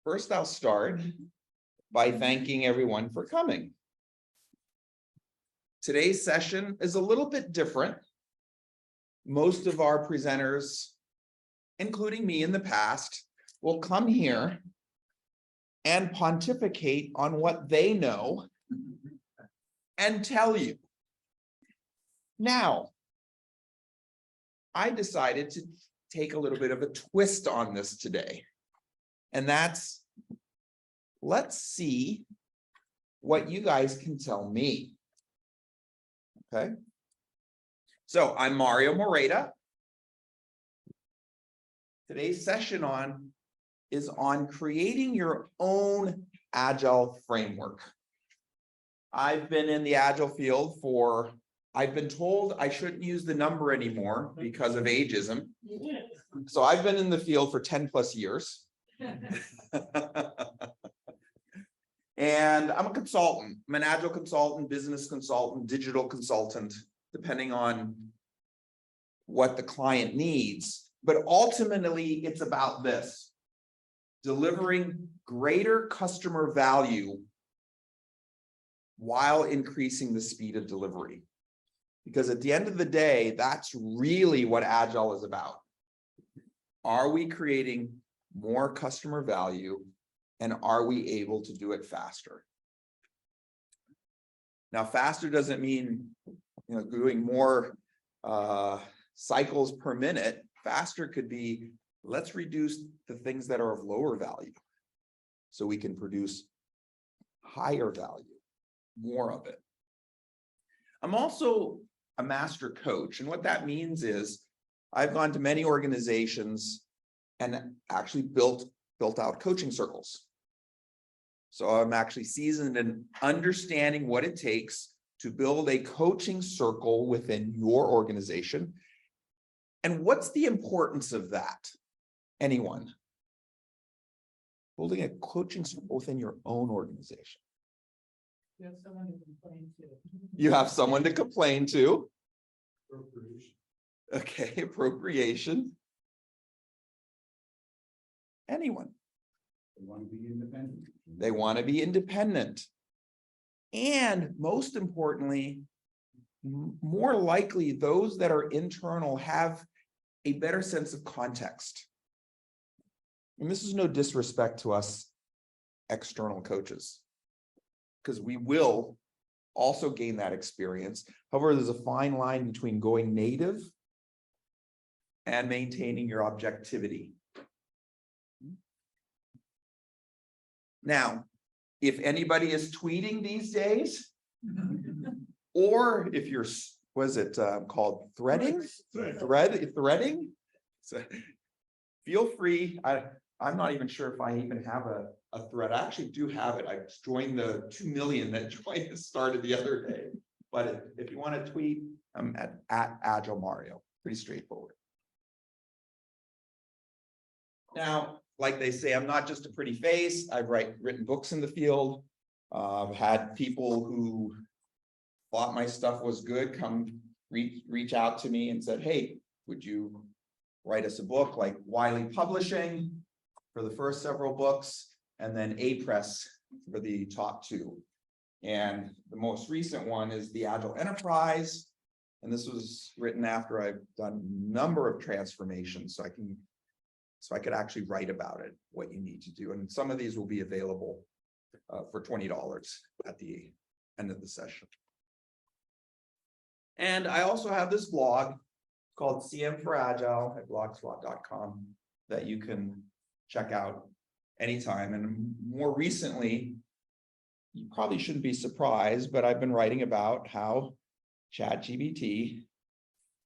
First, I'll start by thanking everyone for coming. Today's session is a little bit different. Most of our presenters, including me in the past, will come here and pontificate on what they know and tell you. Now, I decided to take a little bit of a twist on this today. And that's, let's see what you guys can tell me. Okay. So I'm Mario Moreira. Today's session is on creating your own Agile framework. I've been in the Agile field I've been told I shouldn't use the number anymore because of ageism. So I've been in the field for 10 plus years. And I'm a consultant. I'm an Agile consultant, business consultant, digital consultant, depending on what the client needs. But ultimately, it's about this: delivering greater customer value while increasing the speed of delivery. Because at the end of the day, that's really what Agile is about. Are we creating more customer value, and are we able to do it faster? Now, faster doesn't mean doing more cycles per minute. Faster could be, let's reduce the things that are of lower value so we can produce higher value, more of it. I'm also a master coach, and what that means is I've gone to many organizations and actually built out coaching circles. So I'm actually seasoned in understanding what it takes to build a coaching circle within your organization. And what's the importance of that? Anyone? Building a coaching circle within your own organization. You have someone to complain to. You have someone to complain to. Appropriation. Okay, appropriation. Anyone. They want to be independent. They want to be independent. And most importantly, more likely those that are internal have a better sense of context. And this is no disrespect to us external coaches, because we will also gain that experience. However, there's a fine line between going native and maintaining your objectivity. Now, if anybody is tweeting these days, or if you're, was it called threading? Threading? So feel free. I'm not even sure if I even have a thread. I actually do have it. I joined the 2 million that joined the started the other day. But if you want to tweet, I'm at Agile Mario. Pretty straightforward. Now, like they say, I'm not just a pretty face. I've written books in the field. I've had people who thought my stuff was good come reach out to me and said, hey, would you write us a book? Like Wiley Publishing for the first several books, and then A-Press for the top 2. And the most recent one is the Agile Enterprise. And this was written after I've done a number of transformations, so I could actually write about it, what you need to do. And some of these will be available for $20 at the end of the session. And I also have this blog called CM for Agile at blogspot.com that you can check out anytime. And more recently, you probably shouldn't be surprised, but I've been writing about how ChatGPT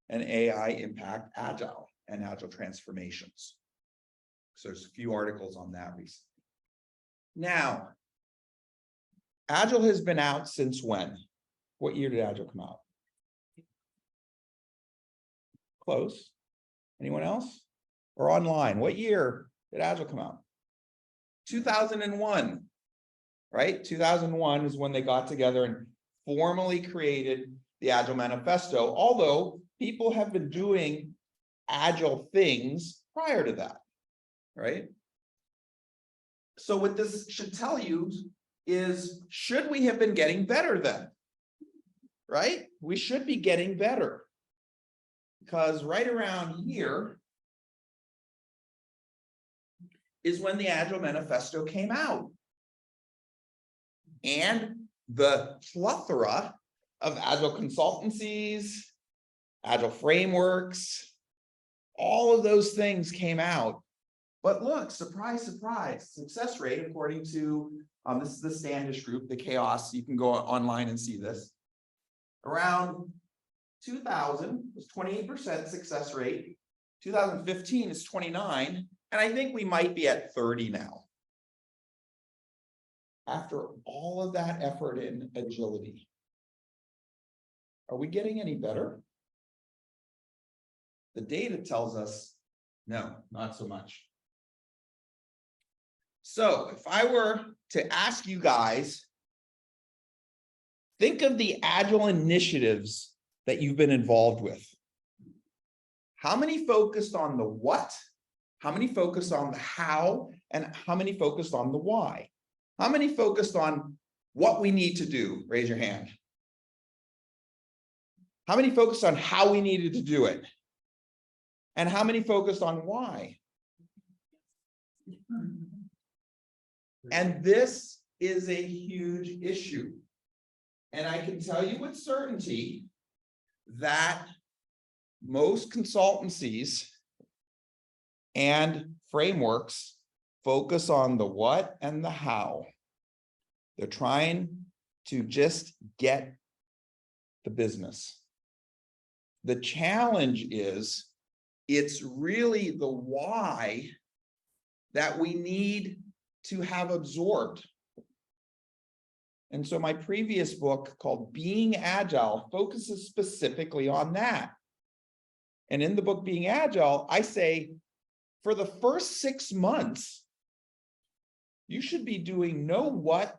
and AI impact Agile and Agile transformations. So there's a few articles on that recently. Now, Agile has been out since when? What year did Agile come out? Close. Anyone else? Or online? What year did Agile come out? 2001, right? 2001 is when they got together and formally created the Agile Manifesto, although people have been doing Agile things prior to that, right? So what this should tell you is, should we have been getting better then? Right? We should be getting better. Because right around here is when the Agile Manifesto came out. And the plethora of Agile consultancies, Agile frameworks, all of those things came out. But look, surprise, surprise, success rate, according to, this is the Standish group, the chaos, you can go online and see this. Around 2000 was 28% success rate. 2015 is 29, and I think we might be at 30 now. After all of that effort in agility, are we getting any better? The data tells us, no, not so much. So if I were to ask you guys, think of the Agile initiatives that you've been involved with. How many focused on the what? How many focused on the how? And how many focused on the why? How many focused on what we need to do? Raise your hand. How many focused on how we needed to do it? And how many focused on why? And this is a huge issue. And I can tell you with certainty that most consultancies and frameworks focus on the what and the how. They're trying to just get the business. The challenge is, it's really the why that we need to have absorbed. And so my previous book called Being Agile focuses specifically on that. And in the book Being Agile, I say, for the first 6 months, you should be doing no what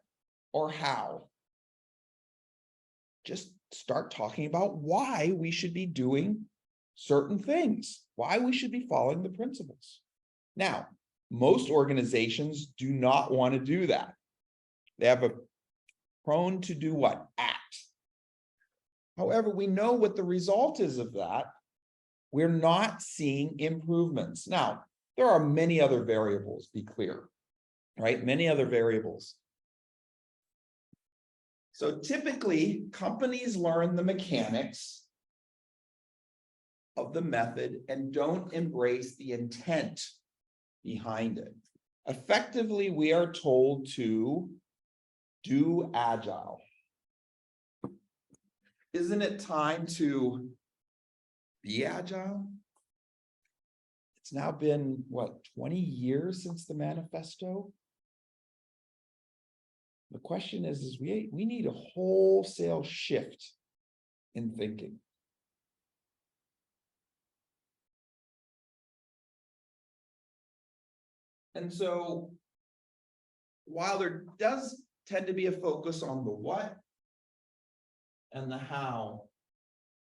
or how. Just start talking about why we should be doing certain things, why we should be following the principles. Now, most organizations do not want to do that. They have a prone to do what? Act. However, we know what the result is of that. We're not seeing improvements. Now, there are many other variables, be clear, right? Many other variables. So typically, companies learn the mechanics of the method and don't embrace the intent behind it. Effectively, we are told to do Agile. Isn't it time to be Agile? It's now been, what, 20 years since the manifesto? The question is we need a wholesale shift in thinking. And so, while there does tend to be a focus on the what and the how,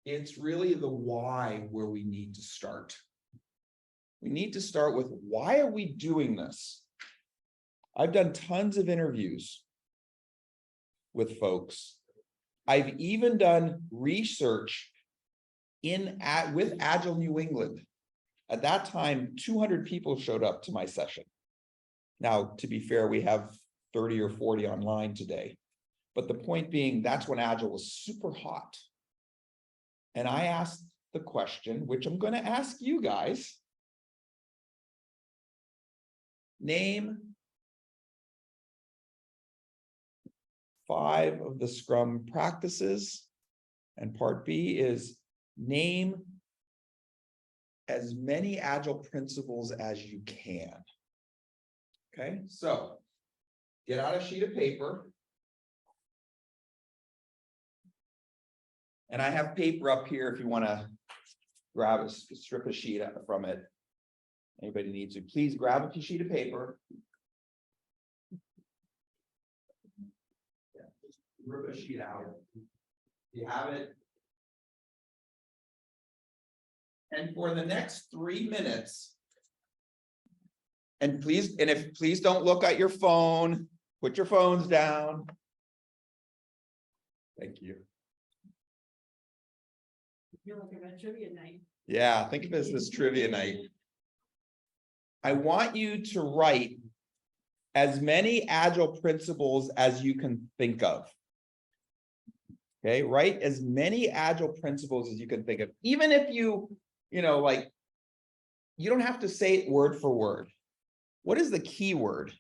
it's really the why where we need to start. We need to start with, why are we doing this? I've done tons of interviews with folks. I've even done research with Agile New England. At that time, 200 people showed up to my session. Now, to be fair, we have 30 or 40 online today. But the point being, that's when Agile was super hot. And I asked the question, which I'm going to ask you guys. Name 5 of the Scrum practices. And part B is name as many Agile principles as you can. Okay, so get out a sheet of paper. And I have paper up here if you want to grab a strip a sheet from it. Anybody needs to, please grab a sheet of paper. Yeah, just rip a sheet out. You have it. And for the next 3 minutes, And please don't look at your phone, put your phones down. Thank you. You're looking at trivia night. Yeah, think of it as this trivia night. I want you to write as many agile principles as you can think of. Okay, write as many agile principles as you can think of, even if you like, you don't have to say it word for word. What is the key word?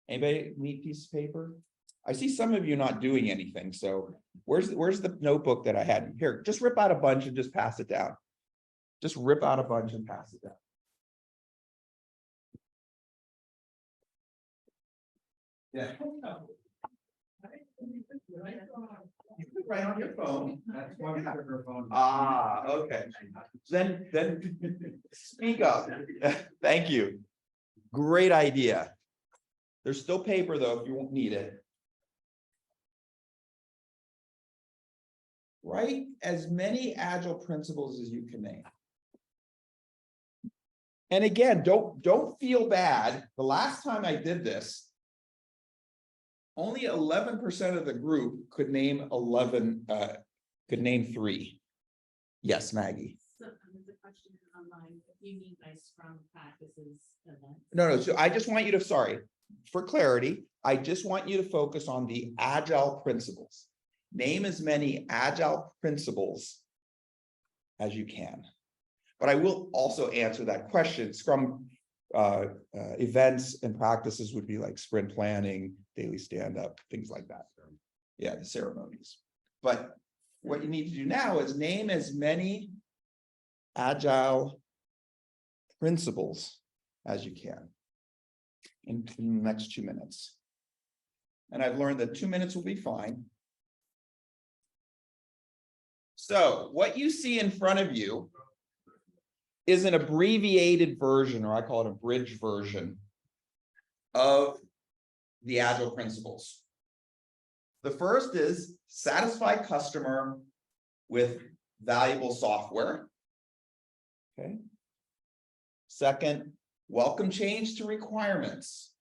Anybody need a piece of paper? I see some of you not doing anything, so where's the notebook that I had? Here, just rip out a bunch and just pass it down. Just rip out a bunch and pass it down. Yeah. You could write on your phone. That's why we took her phone. Ah, okay. Then speak up. Thank you. Great idea. There's still paper though, if you won't need it. Write as many agile principles as you can name. And again, don't feel bad. The last time I did this, only 11% of the group could name 3. Yes, Maggie. So there's a question online, if you need my Scrum practices event. No, so I just want you to, sorry, for clarity, I just want you to focus on the agile principles. Name as many agile principles as you can. But I will also answer that question. Scrum events and practices would be like sprint planning, daily stand-up, things like that. Yeah, the ceremonies. But what you need to do now is name as many agile principles as you can in the next 2 minutes. And I've learned that 2 minutes will be fine. So what you see in front of you is an abbreviated version, or I call it a bridge version of the agile principles. The first is satisfy customer with valuable software. Okay. Second, welcome change to requirements.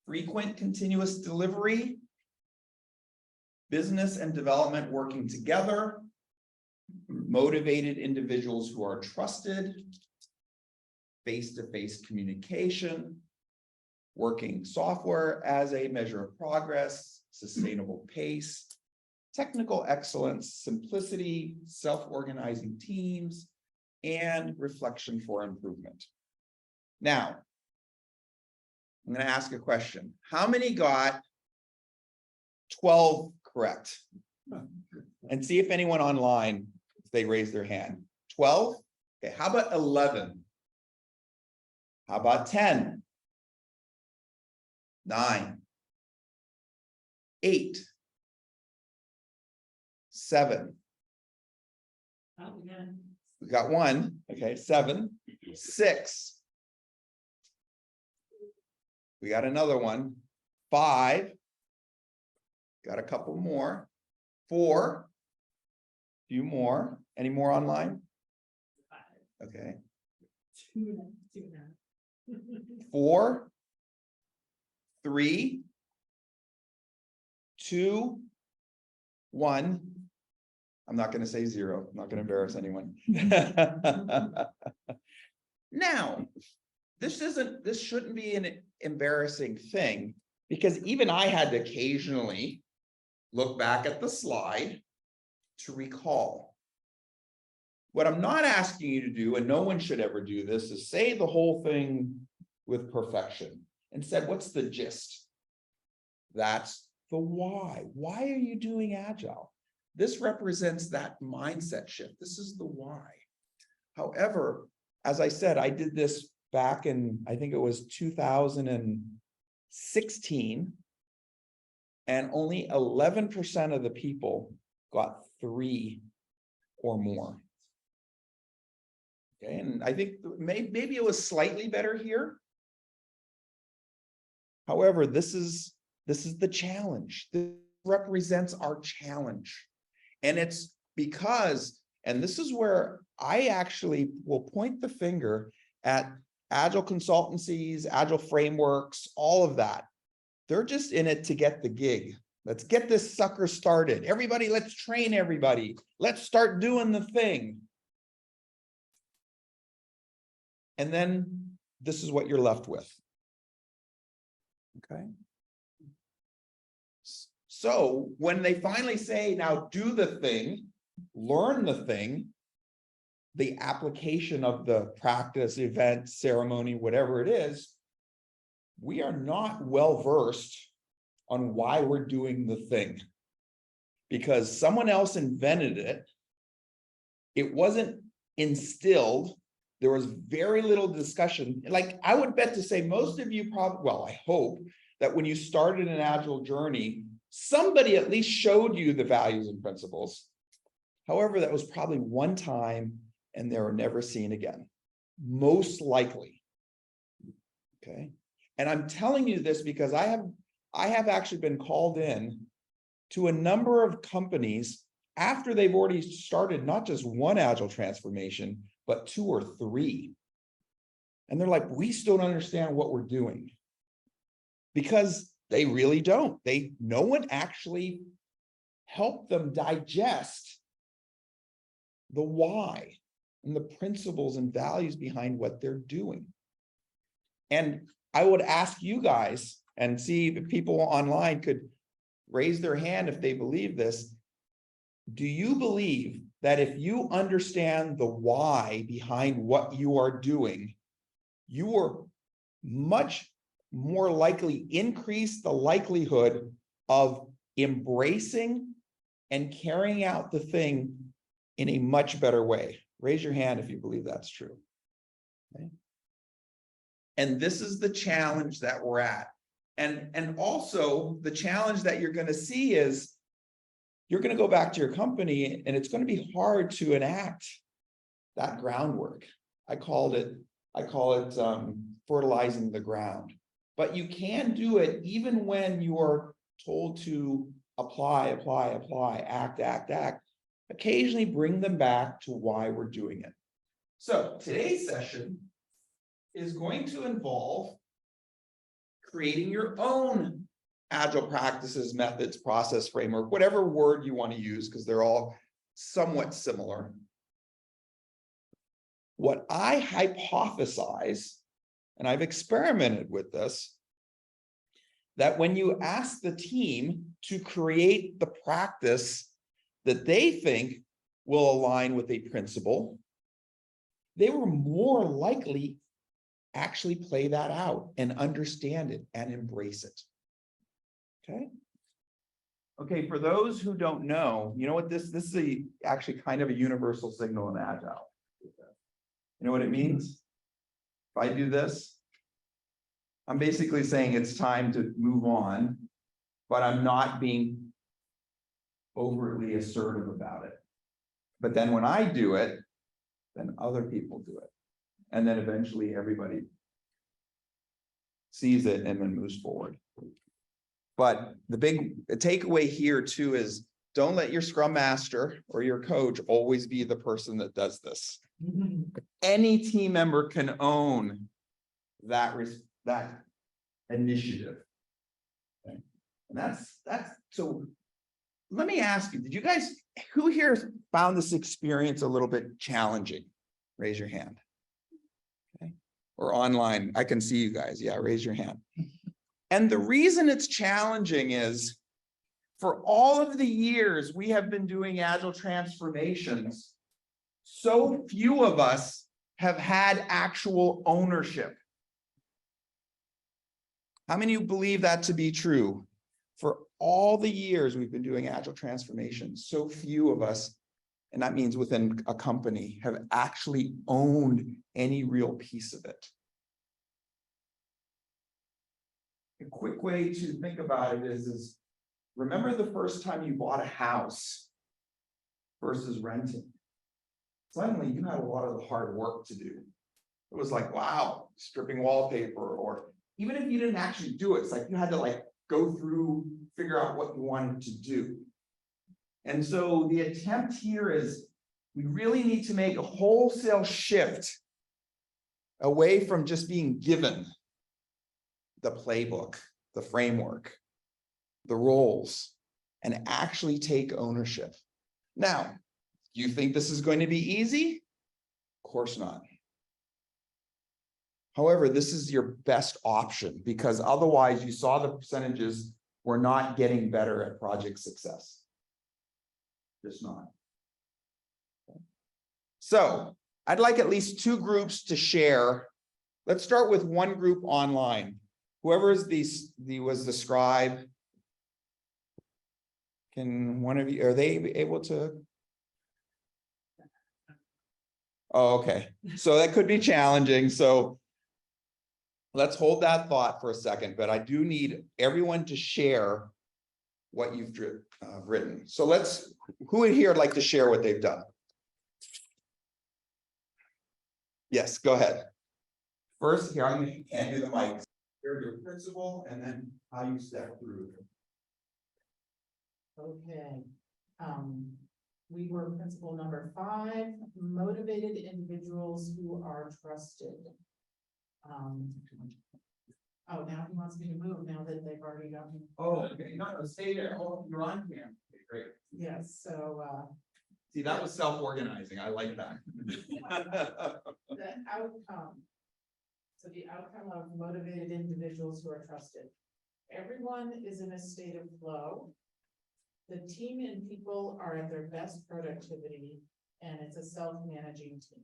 Frequent continuous delivery. Business and development working together. Motivated individuals who are trusted. Face-to-face communication. Working software as a measure of progress. Sustainable pace. Technical excellence, simplicity, self-organizing teams, and reflection for improvement. Now, I'm going to ask a question. How many got 12 correct? And see if anyone online, if they raise their hand. 12? Okay, how about 11? How about 10? 9? 8? 7? Oh, yeah. We got 1. Okay, 7. 6. We got another one. 5. Got a couple more. 4. Few more. Any more online? Okay. 2 now. 4. 3. 2. 1. I'm not going to say 0. I'm not going to embarrass anyone. Now, this shouldn't be an embarrassing thing, because even I had to occasionally look back at the slide to recall. What I'm not asking you to do, and no one should ever do this, is say the whole thing with perfection. Instead, what's the gist? That's the why. Why are you doing Agile? This represents that mindset shift. This is the why. However, as I said, I did this back in, I think it was 2016, and only 11% of the people got 3 or more. Okay, and I think maybe it was slightly better here. However, this is the challenge. This represents our challenge. And it's because And this is where I actually will point the finger at Agile consultancies, Agile frameworks, all of that. They're just in it to get the gig. Let's get this sucker started. Everybody, let's train everybody. Let's start doing the thing. And then this is what you're left with. Okay. So when they finally say, now do the thing, learn the thing, the application of the practice, event, ceremony, whatever it is, we are not well versed on why we're doing the thing. Because someone else invented it. It wasn't instilled. There was very little discussion. Like I would bet to say most of you probably, well, I hope that when you started an Agile journey, somebody at least showed you the values and principles. However, that was probably one time and they were never seen again. Most likely. Okay. And I'm telling you this because I have actually been called in to a number of companies after they've already started not just one Agile transformation, but 2 or 3. And they're like, we still don't understand what we're doing. Because they really don't. No one actually helped them digest the why and the principles and values behind what they're doing. And I would ask you guys and see if people online could raise their hand if they believe this. Do you believe that if you understand the why behind what you are doing, you are much more likely increase the likelihood of embracing and carrying out the thing in a much better way? Raise your hand if you believe that's true. Okay. And this is the challenge that we're at. And also the challenge that you're going to see is you're going to go back to your company and it's going to be hard to enact that groundwork. I call it fertilizing the ground. But you can do it even when you're told to apply, act. Occasionally bring them back to why we're doing it. So today's session is going to involve creating your own Agile practices, methods, process, framework, whatever word you want to use, because they're all somewhat similar. What I hypothesize, and I've experimented with this, that when you ask the team to create the practice that they think will align with a principle, they were more likely actually play that out and understand it and embrace it. Okay, for those who don't know, you know what this is actually kind of a universal signal in Agile. You know what it means? If I do this, I'm basically saying it's time to move on, but I'm not being overtly assertive about it. But then when I do it, then other people do it. And then eventually everybody sees it and then moves forward. But the big takeaway here too is don't let your Scrum Master or your coach always be the person that does this. Any team member can own that initiative. Okay. And that's so let me ask you, did you guys, who here found this experience a little bit challenging? Raise your hand. Okay. Or online, I can see you guys. Yeah, raise your hand. And the reason it's challenging is for all of the years we have been doing Agile transformations, so few of us have had actual ownership. How many of you believe that to be true? For all the years we've been doing Agile transformations, so few of us, and that means within a company, have actually owned any real piece of it. A quick way to think about it is remember the first time you bought a house versus renting. Suddenly you had a lot of the hard work to do. It was like, wow, stripping wallpaper, or even if you didn't actually do it, it's like you had to go through, figure out what you wanted to do. And so the attempt here is We really need to make a wholesale shift away from just being given the playbook, the framework, the roles, and actually take ownership. Now, do you think this is going to be easy? Of course not. However, this is your best option because otherwise you saw the percentages were not getting better at project success. Just not. So I'd like at least two groups to share. Let's start with one group online. Whoever is was the scribe. Can one of you, are they able to? Oh, okay. So that could be challenging. So let's hold that thought for a second, but I do need everyone to share what you've written. So who would here like to share what they've done? Yes, go ahead. First, here, I'm going to hand you the mic. Here's your principle and then how you step through. Okay, we were principle number 5, motivated individuals who are trusted. Oh, now he wants me to move now that they've already got me. Oh, okay, no, stay there. Oh, you're on camera. Okay, great. Yes, so, See, that was self-organizing. I like that. the outcome. So the outcome of motivated individuals who are trusted. Everyone is in a state of flow. The team and people are at their best productivity, and it's a self-managing team.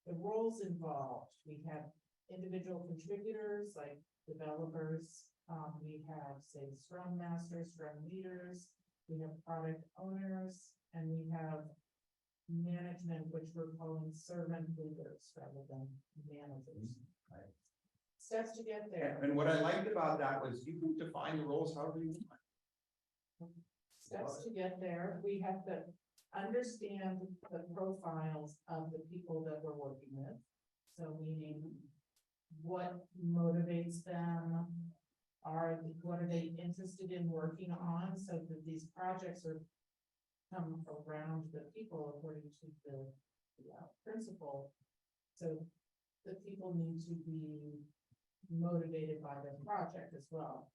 The roles involved, we have individual contributors like developers. We have, say, Scrum Masters, Scrum Leaders, we have product owners, and we have management, which we're calling servant leaders rather than managers. Right. Steps to get there. And what I liked about that was you can define the roles however you want. Steps to get there, we have to understand the profiles of the people that we're working with. So meaning, what motivates them? What are they interested in working on, so that these projects are come around the people according to the principle. So the people need to be motivated by the project as well.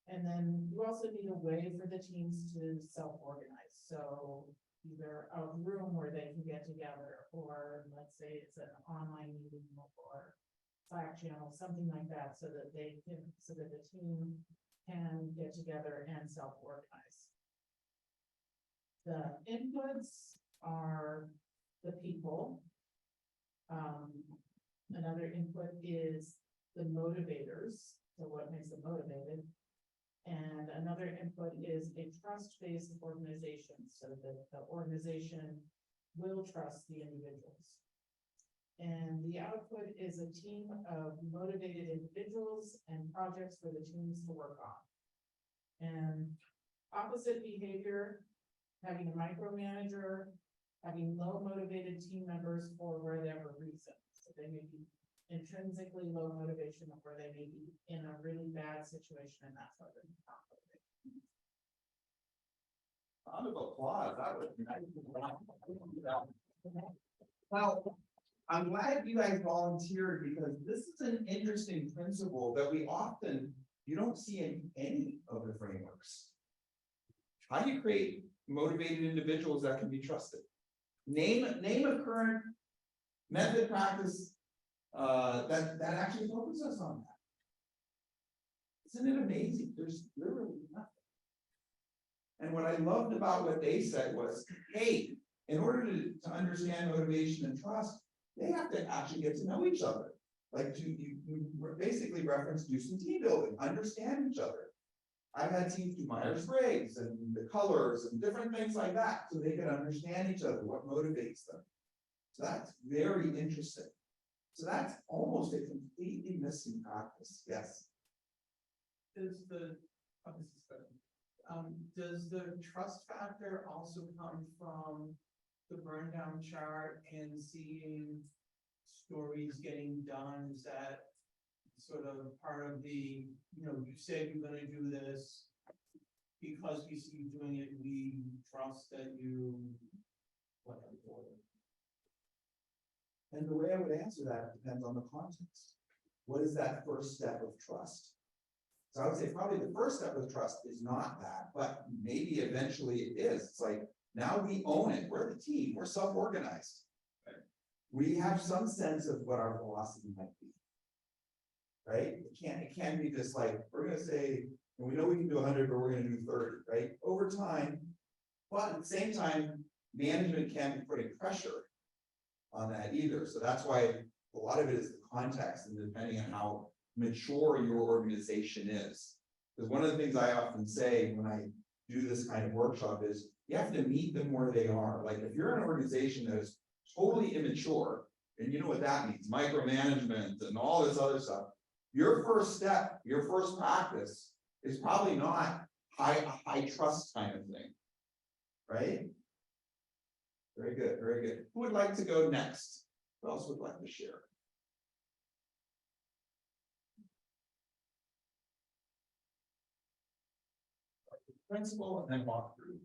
And then you also need a way for the teams to self-organize. So either a room where they can get together, or let's say it's an online meeting or Slack channel, something like that, so that the team can get together and self-organize. The inputs are the people. Another input is the motivators, so what makes them motivated. And another input is a trust-based organization, so that the organization will trust the individuals. And the output is a team of motivated individuals and projects for the teams to work on. And opposite behavior, having a micromanager, having low motivated team members for whatever reason. So they may be intrinsically low motivation, or they may be in a really bad situation and that's why they're not motivated. Round of applause. That was nice. Well, I'm glad you guys volunteered because this is an interesting principle that you don't see in any of the frameworks. How do you create motivated individuals that can be trusted? Name a current method, practice that actually focuses on that. Isn't it amazing? There's literally nothing. And what I loved about what they said was, hey, in order to understand motivation and trust, they have to actually get to know each other. Like you basically reference do some team building, understand each other. I've had teams do Myers-Briggs and the colors and different things like that, so they can understand each other, what motivates them. So that's very interesting. So that's almost a completely missing practice. Yes. Does the trust factor also come from the burn down chart and seeing stories getting done? Is that sort of part of the, you said you're gonna do this because we see you doing it, we trust that you And the way I would answer that depends on the context. What is that first step of trust? So I would say probably the first step of trust is not that, but maybe eventually it is. It's like, now we own it. We're the team. We're self-organized. We have some sense of what our velocity might be. Right? It can't be just like, we're gonna say, we know we can do 100, but we're gonna do 30, right? Over time, but at the same time, management can't be putting pressure on that either. So that's why a lot of it is the context and depending on how mature your organization is. Because one of the things I often say when I do this kind of workshop is you have to meet them where they are. Like if you're an organization that is totally immature, and you know what that means, micromanagement and all this other stuff, your first step, your first practice is probably not a high trust kind of thing. Right? Very good, very good. Who would like to go next? Who else would like to share? Principal and then walk through.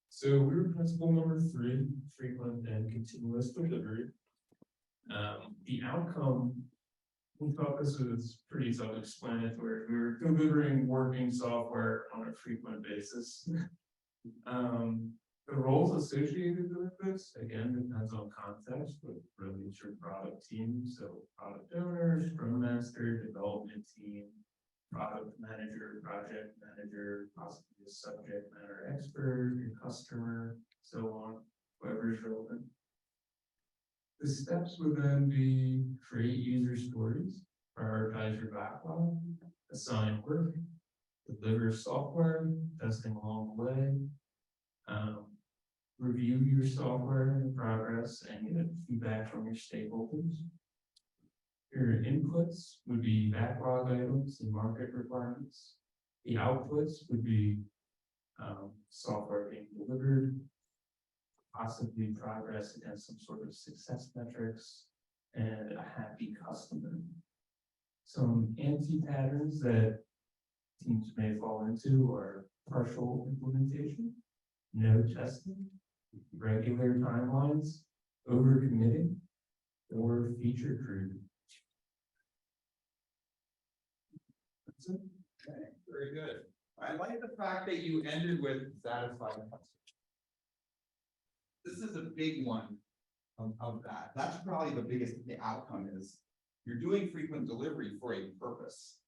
So we were principle number 3, frequent and continuous delivery. The outcome, we thought this was pretty self-explanatory. We were delivering working software on a frequent basis. The roles associated with this, again, depends on context, but really it's your product team. So product owner, scrum master, development team, product manager, project manager, possibly a subject matter expert, your customer, so on, whoever is relevant. The steps would then be create user stories, prioritize your backlog, assign work, deliver software, testing along the way, review your software in progress and get feedback from your stakeholders. Your inputs would be backlog items and market requirements. The outputs would be software being delivered, possibly progress against some sort of success metrics, and a happy customer. Some anti-patterns that teams may fall into are partial implementation, no testing, regular timelines, overcommitting, or feature creep. Okay, very good. I like the fact that you ended with satisfied customer. This is a big one of that. That's probably the biggest, the outcome is you're doing frequent delivery for a purpose.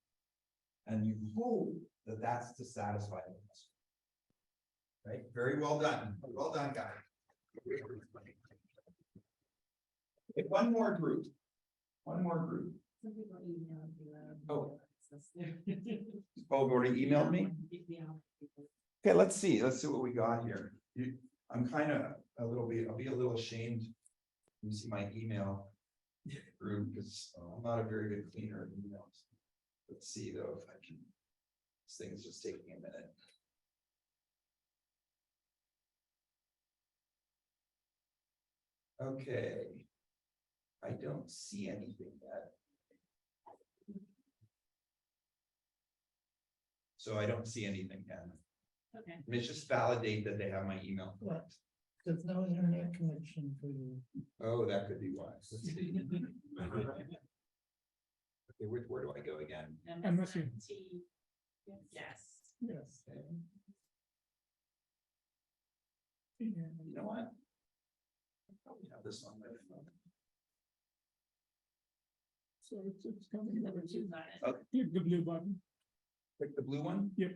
And you hope that that's to satisfy the customer. Right? Very well done. Well done, guys. Okay, one more group. One more group. Some people email you. Oh. Oh, you already emailed me? Okay, let's see what we got here. I'm kind of I'll be a little ashamed. You see my email group because I'm not a very good cleaner of emails. Let's see though if I can. This thing is just taking a minute. Okay. I don't see anything yet. So I don't see anything yet. Okay. Let's just validate that they have my email. Correct. There's no internet connection for you. Oh, that could be why. Let's see. Okay, where do I go again? MSNT. Yes. Yes. Okay. Yeah. You know what? I probably have this on my phone. So it's coming. Number 2 got it. Okay. Click the blue button. Click the blue one. Yep.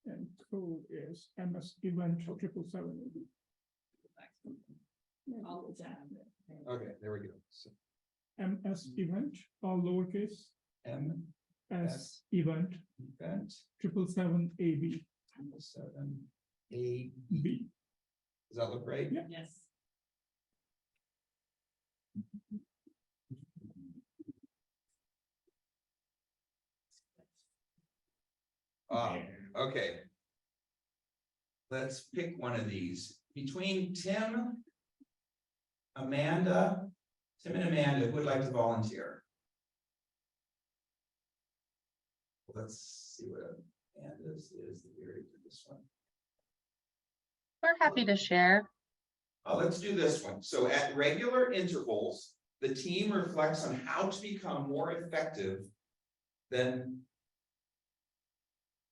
And code is MS event 777. All the time. Okay, there we go. So MS event, all lowercase, M S event event 777 AB. 7 A. B. Does that look right? Yeah. Yes. Okay. Let's pick one of these. Between Tim and Amanda, who would like to volunteer? Let's see what Amanda's is the very for this one. We're happy to share. Let's do this one. So at regular intervals, the team reflects on how to become more effective than.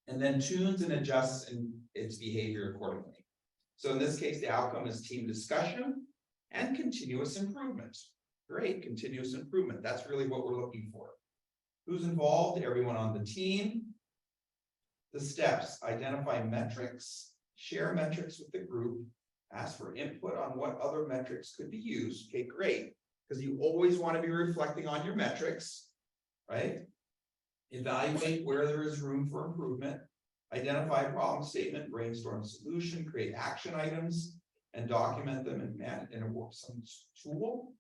And then tunes and adjusts in its behavior accordingly. So in this case, the outcome is team discussion and continuous improvement. Great, continuous improvement. That's really what we're looking for. Who's involved? Everyone on the team. The steps: identify metrics, share metrics with the group, ask for input on what other metrics could be used. Okay, great. Because you always want to be reflecting on your metrics, right? Evaluate where there is room for improvement, identify a problem statement, brainstorm a solution, create action items, and document them in a some tool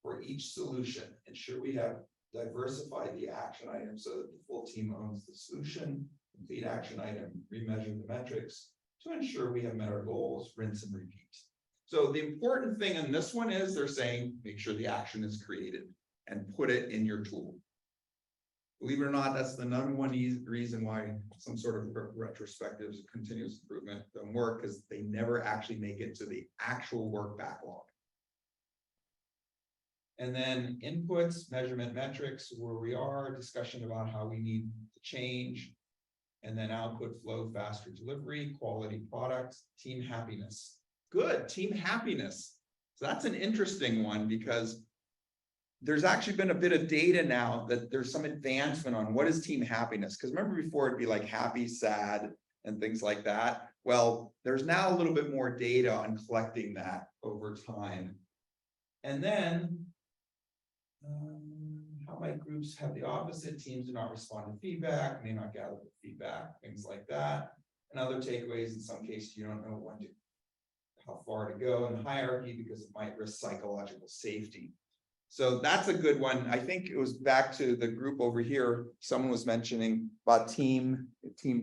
for each solution. Ensure we have diversified the action items so that the full team owns the solution, complete action item, remeasure the metrics to ensure we have met our goals, rinse and repeat. So the important thing in this one is they're saying, make sure the action is created and put it in your tool. Believe it or not, that's the number one reason why some sort of retrospectives, continuous improvement don't work, because they never actually make it to the actual work backlog. And then inputs, measurement metrics, where we are, discussion about how we need to change. And then output flow, faster delivery, quality products, team happiness. Good, team happiness. So that's an interesting one, because there's actually been a bit of data now that there's some advancement on what is team happiness. Because remember before it'd be like happy, sad, and things like that. Well, there's now a little bit more data on collecting that over time. And then how might groups have the opposite? Teams do not respond to feedback, may not gather the feedback, things like that. And other takeaways, in some cases, you don't know how far to go in the hierarchy because it might risk psychological safety. So that's a good one. I think it was back to the group over here. Someone was mentioning about team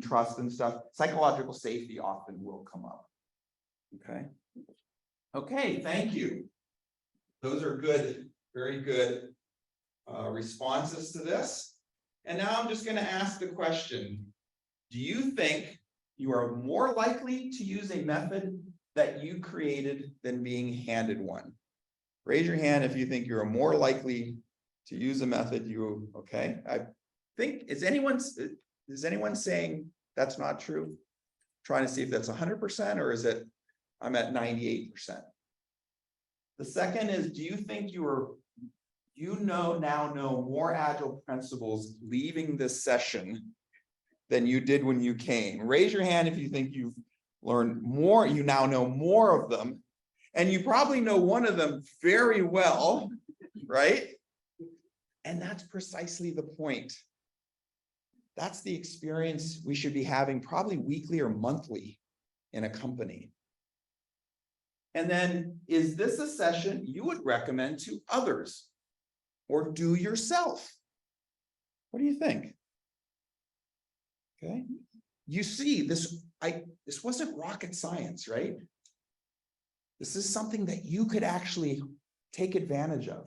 trust and stuff. Psychological safety often will come up. Okay. Okay, thank you. Those are good, very good responses to this. And now I'm just going to ask the question, do you think you are more likely to use a method that you created than being handed one? Raise your hand if you think you're more likely to use a method you, okay? I think, is anyone saying that's not true? Trying to see if that's 100% or is it, I'm at 98%. The second is, do you think now know more Agile principles leaving this session than you did when you came? Raise your hand if you think you've learned more, you now know more of them. And you probably know one of them very well, right? And that's precisely the point. That's the experience we should be having probably weekly or monthly in a company. And then, is this a session you would recommend to others or do yourself? What do you think? Okay. You see, this wasn't rocket science, right? This is something that you could actually take advantage of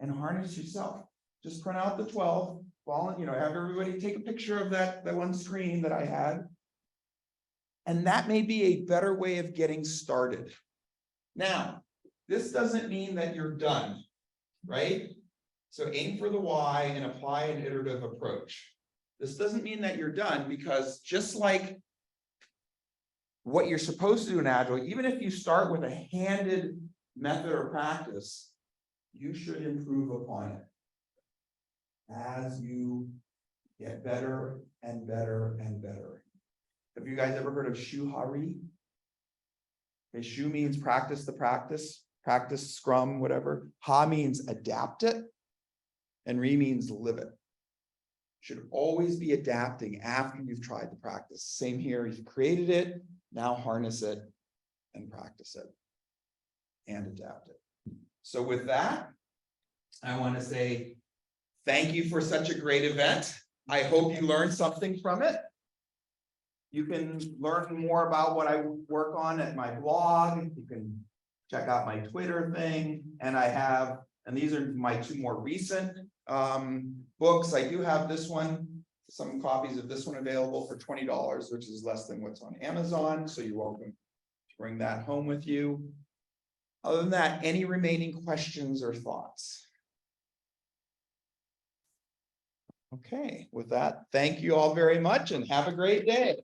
and harness yourself. Just print out the 12, have everybody take a picture of that one screen that I had. And that may be a better way of getting started. Now, this doesn't mean that you're done, right? So aim for the why and apply an iterative approach. This doesn't mean that you're done, because just like what you're supposed to do in Agile, even if you start with a handed method or practice, you should improve upon it as you get better and better and better. Have you guys ever heard of Shu-Ha-Ri? Okay, Shu means practice the practice, Scrum, whatever. Ha means adapt it, and Ri means live it. Should always be adapting after you've tried the practice. Same here, you've created it, now harness it and practice it and adapt it. So with that, I want to say thank you for such a great event. I hope you learned something from it. You can learn more about what I work on at my blog. You can check out my Twitter thing. And these are my two more recent books. I do have this one, some copies of this one available for $20, which is less than what's on Amazon. So you're welcome Bring that home with you. Other than that, any remaining questions or thoughts? Okay, with that, thank you all very much and have a great day.